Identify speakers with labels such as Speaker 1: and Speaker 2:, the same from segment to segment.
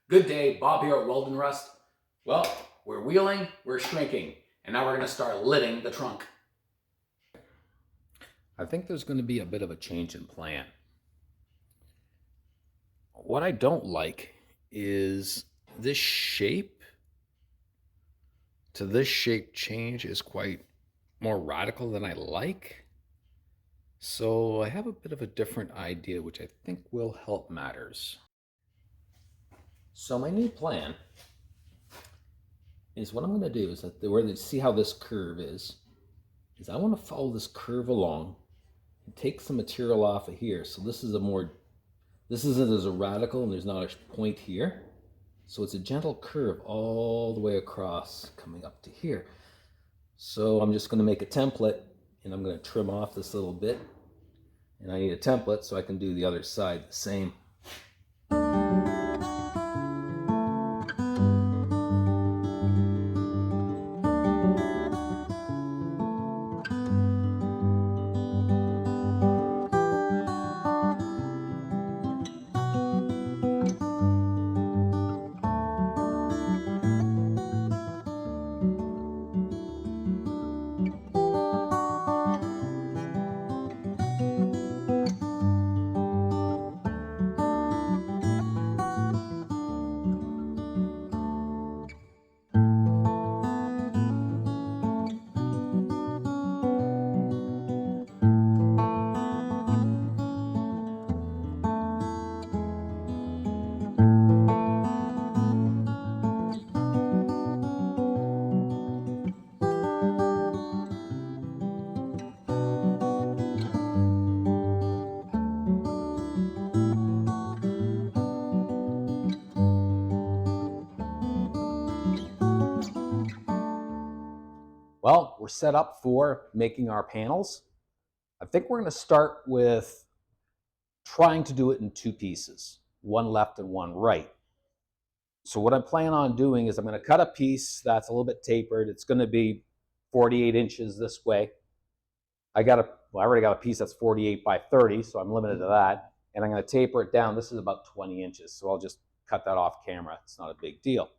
Speaker 1: Good day, Bob here at Weldnrust. Well, we're wheeling, we're shrinking, and now we're going to start lidding the trunk. I think there's going to be a bit of a change in plan. What I don't like is this shape to this shape change is quite more radical than I like. So I have a bit of a different idea, which I think will help matters. So my new plan is what I'm going to do is that where they see how this curve is I want to follow this curve along and take some material off of here. So this isn't as a radical and there's not a point here. So it's a gentle curve all the way across coming up to here. So I'm just going to make a template and I'm going to trim off this little bit. And I need a template so I can do the other side the same. Well, we're set up for making our panels. I think we're going to start with trying to do it in two pieces, one left and one right. So what I plan on doing is I'm going to cut a piece that's a little bit tapered. It's going to be 48 inches this way. I already got a piece that's 48 by 30, so I'm limited to that. And I'm going to taper it down. This is about 20 inches, so I'll just cut that off camera. It's not a big deal.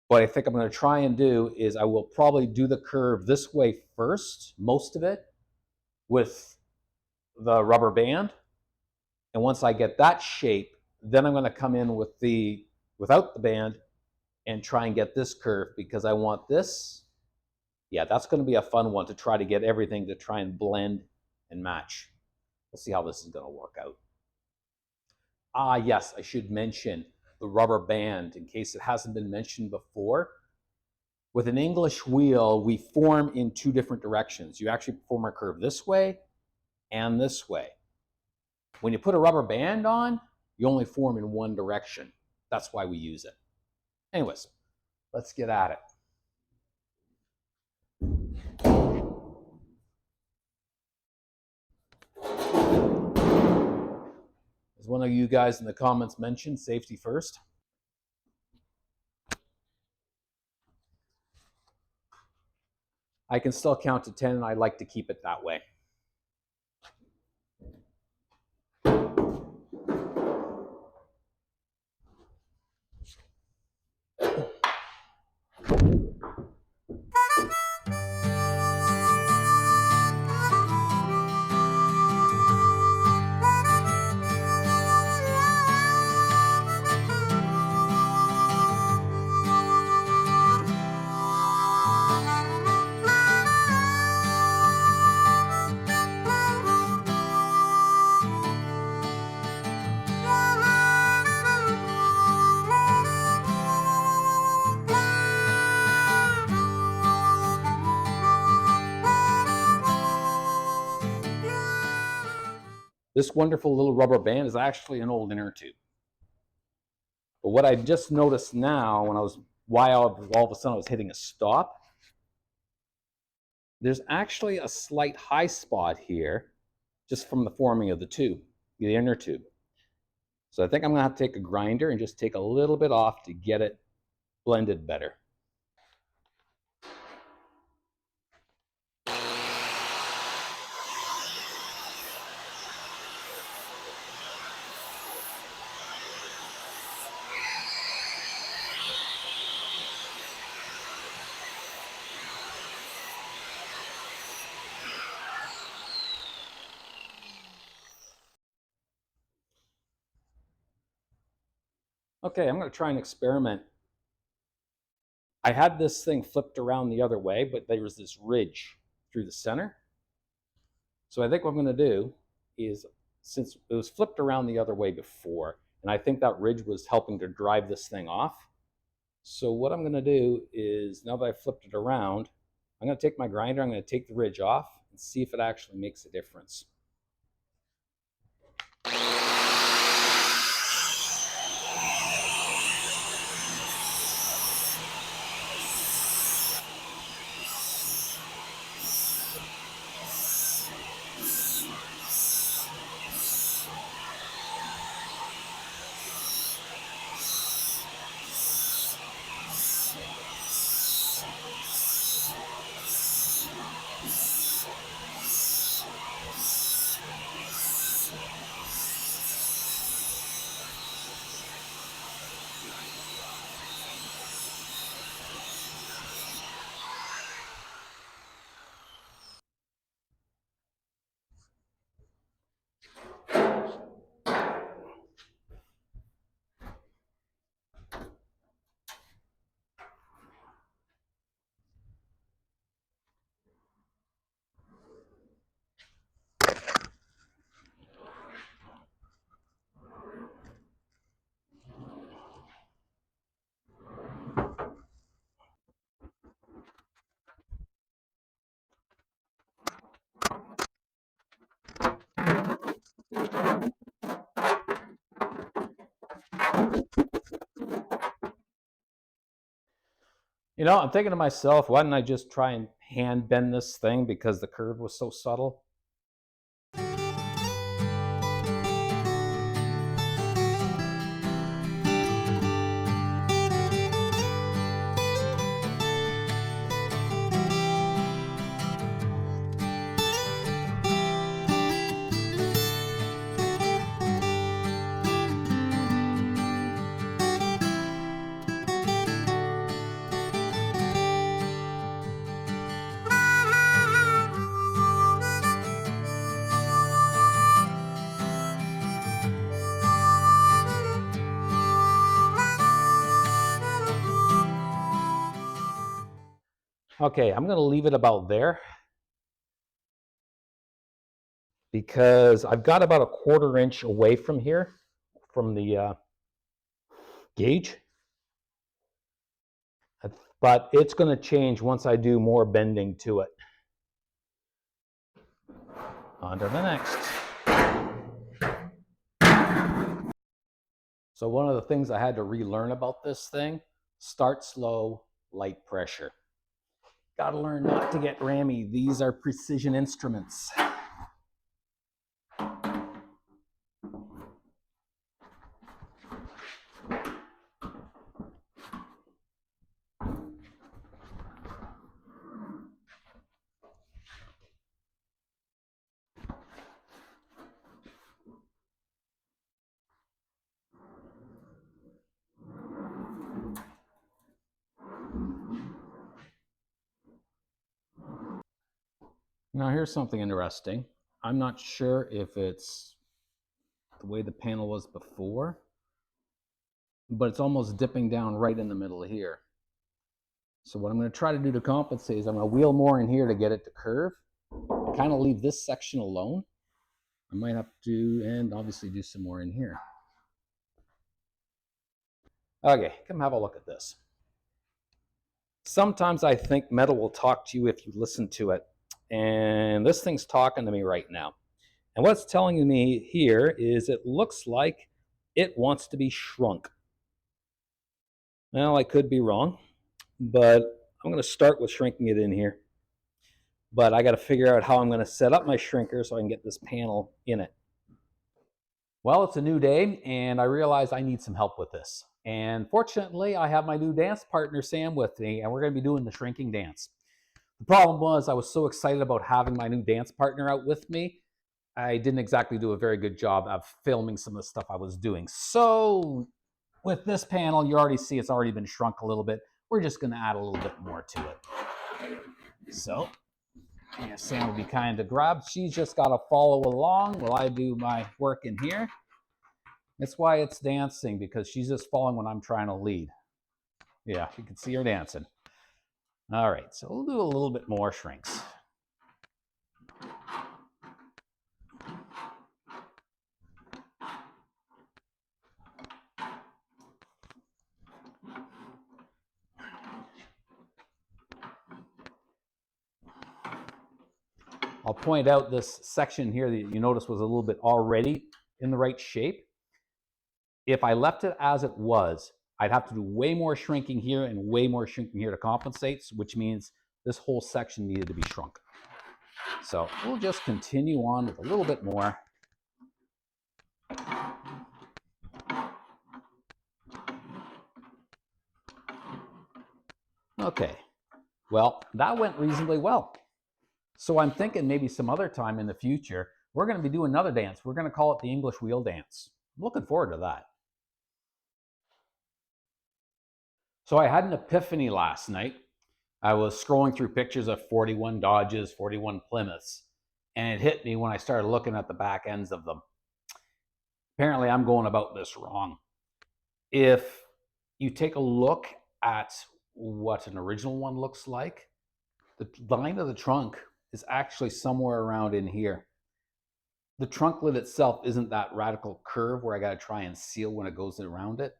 Speaker 1: What I think I'm going to try and do is I will probably do the curve this way first, most of it, with the rubber band. And once I get that shape, then I'm going to come in without the band and try and get this curve because I want this. Yeah, that's going to be a fun one to try to get everything to try and blend and match. We'll see how this is going to work out. Yes, I should mention the rubber band in case it hasn't been mentioned before. With an English wheel, we form in two different directions. You actually form a curve this way and this way. When you put a rubber band on, you only form in one direction. That's why we use it. Anyways, let's get at it. As one of you guys in the comments mentioned, safety first. I can still count to 10, and I like to keep it that way. This wonderful little rubber band is actually an old inner tube. But what I just noticed now, why all of a sudden I was hitting a stop, there's actually a slight high spot here just from the forming of the tube, the inner tube. So I think I'm going to have to take a grinder and just take a little bit off to get it blended better. Okay, I'm going to try an experiment. I had this thing flipped around the other way, but there was this ridge through the center. So I think what I'm going to do is, since it was flipped around the other way before, and I think that ridge was helping to drive this thing off. So what I'm going to do is, now that I've flipped it around, I'm going to take my grinder, I'm going to take the ridge off and see if it actually makes a difference. You know, I'm thinking to myself, why didn't I just try and hand bend this thing because the curve was so subtle? Okay, I'm going to leave it about there because I've got about a 1/4 inch away from here, from the gauge. But it's going to change once I do more bending to it. On to the next. So one of the things I had to relearn about this thing, start slow, light pressure. Got to learn not to get rammy. These are precision instruments. Now here's something interesting. I'm not sure if it's the way the panel was before, but it's almost dipping down right in the middle here. So what I'm going to try to do to compensate is I'm going to wheel more in here to get it to curve, kind of leave this section alone. I might have to, and obviously do some more in here. Okay, come have a look at this. Sometimes I think metal will talk to you if you listen to it, and this thing's talking to me right now. And what it's telling me here is it looks like it wants to be shrunk. Well, I could be wrong, but I'm going to start with shrinking it in here. But I got to figure out how I'm going to set up my shrinker so I can get this panel in it. Well, it's a new day, and I realize I need some help with this. And fortunately, I have my new dance partner, Sam, with me, and we're going to be doing the shrinking dance. The problem was I was so excited about having my new dance partner out with me, I didn't exactly do a very good job of filming some of the stuff I was doing. So with this panel, you already see it's already been shrunk a little bit. We're just going to add a little bit more to it. So yeah, Sam will be kind to grab. She's just got to follow along while I do my work in here. That's why it's dancing, because she's just following when I'm trying to lead. Yeah, you can see her dancing. All right, so we'll do a little bit more shrinks. I'll point out this section here that you notice was a little bit already in the right shape. If I left it as it was, I'd have to do way more shrinking here and way more shrinking here to compensate, which means this whole section needed to be shrunk. So we'll just continue on with a little bit more. Okay, well, that went reasonably well. So I'm thinking maybe some other time in the future, we're going to be doing another dance. We're going to call it the English wheel dance. I'm looking forward to that. So I had an epiphany last night. I was scrolling through pictures of 41 Dodges, 41 Plymouths, and it hit me when I started looking at the back ends of them. Apparently, I'm going about this wrong. If you take a look at what an original one looks like, the line of the trunk is actually somewhere around in here. The trunk lid itself isn't that radical curve where I got to try and seal when it goes around it.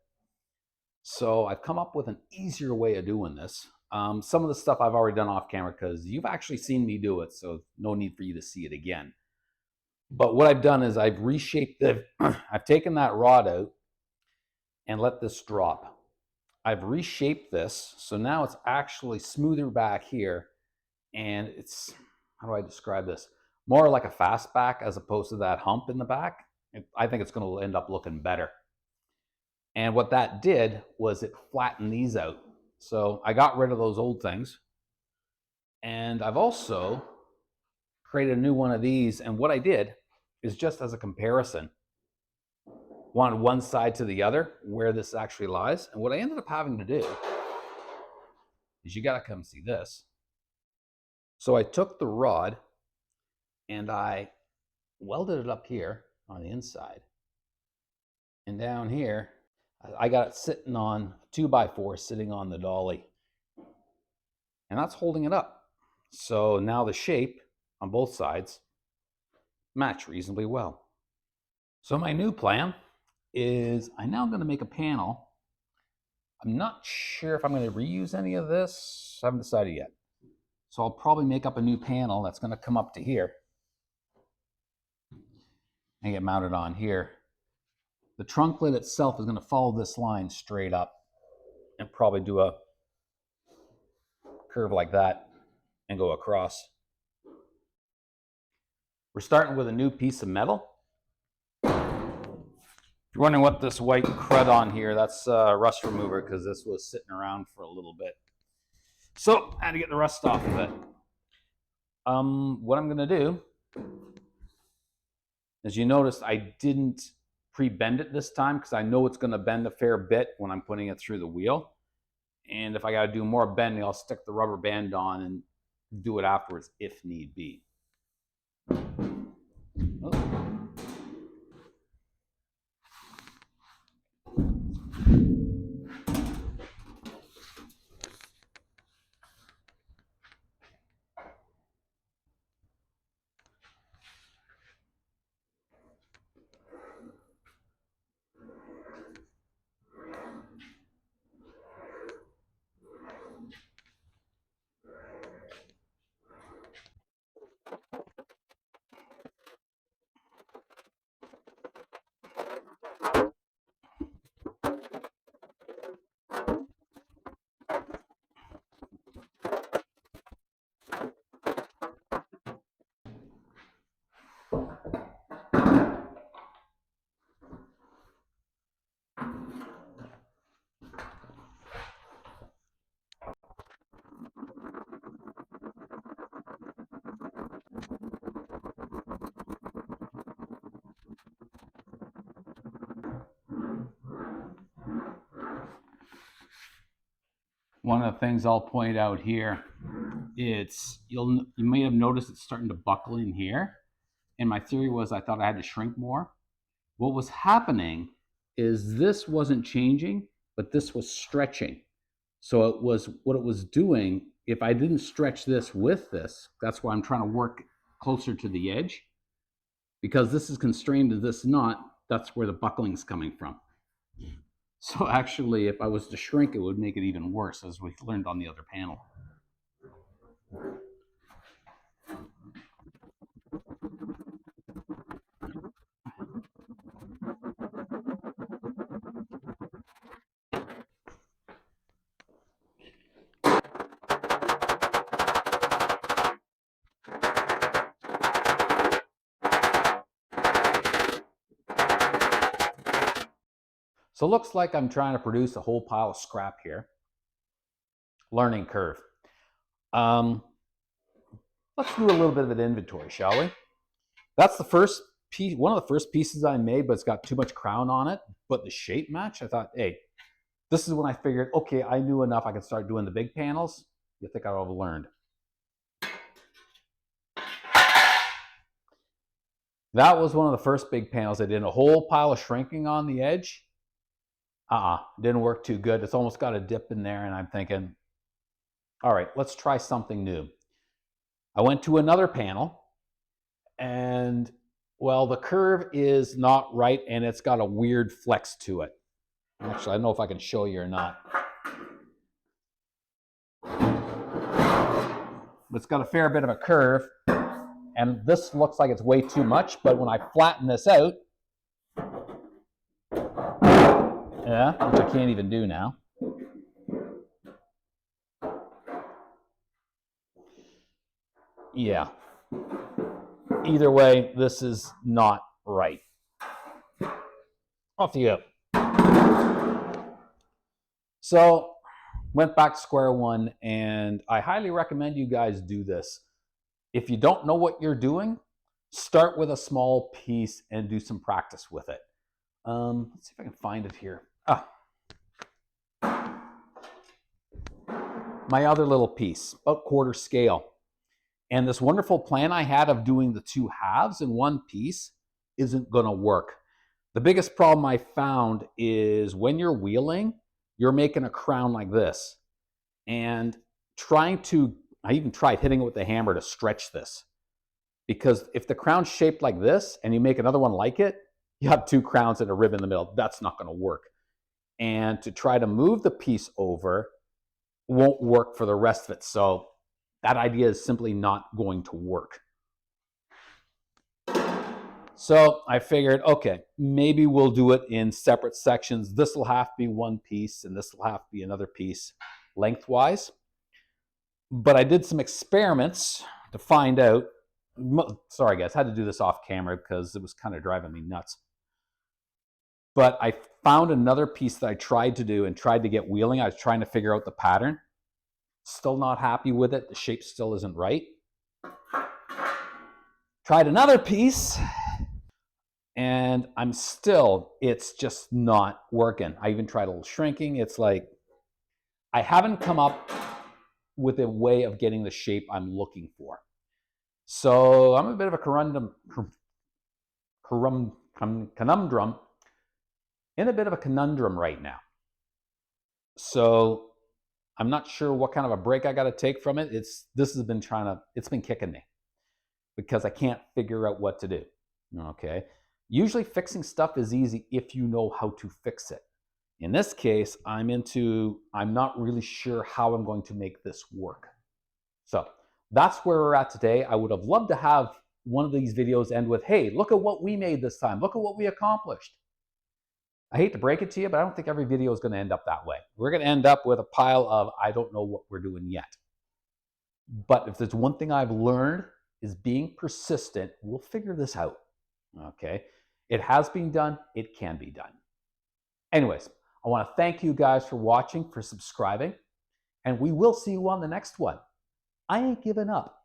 Speaker 1: So I've come up with an easier way of doing this. Some of the stuff I've already done off camera because you've actually seen me do it, so no need for you to see it again. But what I've done is I've reshaped it. I've taken that rod out and let this drop. I've reshaped this, so now it's actually smoother back here, and it's, how do I describe this? More like a fastback as opposed to that hump in the back. I think it's going to end up looking better. And what that did was it flattened these out. So I got rid of those old things. And I've also created a new one of these. And what I did is, just as a comparison, wanted one side to the other where this actually lies. And what I ended up having to do is, you got to come see this. So I took the rod and I welded it up here on the inside. And down here, I got it sitting on a 2x4 sitting on the dolly. And that's holding it up. So now the shape on both sides match reasonably well. So my new plan is, I'm now going to make a panel. I'm not sure if I'm going to reuse any of this. I haven't decided yet. So I'll probably make up a new panel that's going to come up to here and get mounted on here. The trunk lid itself is going to follow this line straight up and probably do a curve like that and go across. We're starting with a new piece of metal. If you're wondering what this white crud on here, that's rust remover, because this was sitting around for a little bit. So I had to get the rust off of it. What I'm going to do, as you noticed, I didn't pre-bend it this time because I know it's going to bend a fair bit when I'm putting it through the wheel. And if I got to do more bending, I'll stick the rubber band on and do it afterwards if need be. One of the things I'll point out here, you may have noticed it's starting to buckle in here. And my theory was, I thought I had to shrink more. What was happening is this wasn't changing, but this was stretching. So it was what it was doing. If I didn't stretch this with this, that's why I'm trying to work closer to the edge. Because this is constrained to this knot, that's where the buckling's coming from. So actually, if I was to shrink, it would make it even worse, as we learned on the other panel. So it looks like I'm trying to produce a whole pile of scrap here. Learning curve. Let's do a little bit of an inventory, shall we? That's the first piece, one of the first pieces I made, but it's got too much crown on it. But the shape match, I thought, hey, this is when I figured, okay, I knew enough. I could start doing the big panels. You think I would have learned? That was one of the first big panels. I did a whole pile of shrinking on the edge. Didn't work too good. It's almost got a dip in there, and I'm thinking, all right, let's try something new. I went to another panel, and well, the curve is not right, and it's got a weird flex to it. Actually, I don't know if I can show you or not. It's got a fair bit of a curve, and this looks like it's way too much, but when I flatten this out, yeah, which I can't even do now. Yeah. Either way, this is not right. Off you go. So, went back to square one, and I highly recommend you guys do this. If you don't know what you're doing, start with a small piece and do some practice with it. Let's see if I can find it here. My other little piece, about quarter scale. And this wonderful plan I had of doing the two halves in one piece isn't going to work. The biggest problem I found is when you're wheeling, you're making a crown like this. And I even tried hitting it with the hammer to stretch this. Because if the crown's shaped like this and you make another one like it, you have two crowns and a rib in the middle. That's not going to work. And to try to move the piece over won't work for the rest of it. So that idea is simply not going to work. So I figured, okay, maybe we'll do it in separate sections. This will have to be one piece, and this will have to be another piece lengthwise. But I did some experiments to find out. Sorry, guys, I had to do this off camera because it was kind of driving me nuts. But I found another piece that I tried to do and tried to get wheeling. I was trying to figure out the pattern. Still not happy with it. The shape still isn't right. Tried another piece, and it's just not working. I even tried a little shrinking. It's like I haven't come up with a way of getting the shape I'm looking for. So I'm a bit of a conundrum, in a bit of a conundrum right now. So I'm not sure what kind of a break I got to take from it. It's been kicking me because I can't figure out what to do. Okay. Usually fixing stuff is easy if you know how to fix it. In this case, I'm not really sure how I'm going to make this work. So that's where we're at today. I would have loved to have one of these videos end with, hey, look at what we made this time. Look at what we accomplished. I hate to break it to you, but I don't think every video is going to end up that way. We're going to end up with a pile of, I don't know what we're doing yet. But if there's one thing I've learned is being persistent, we'll figure this out. Okay? It has been done. It can be done. Anyways, I want to thank you guys for watching, for subscribing, and we will see you on the next one. I ain't giving up.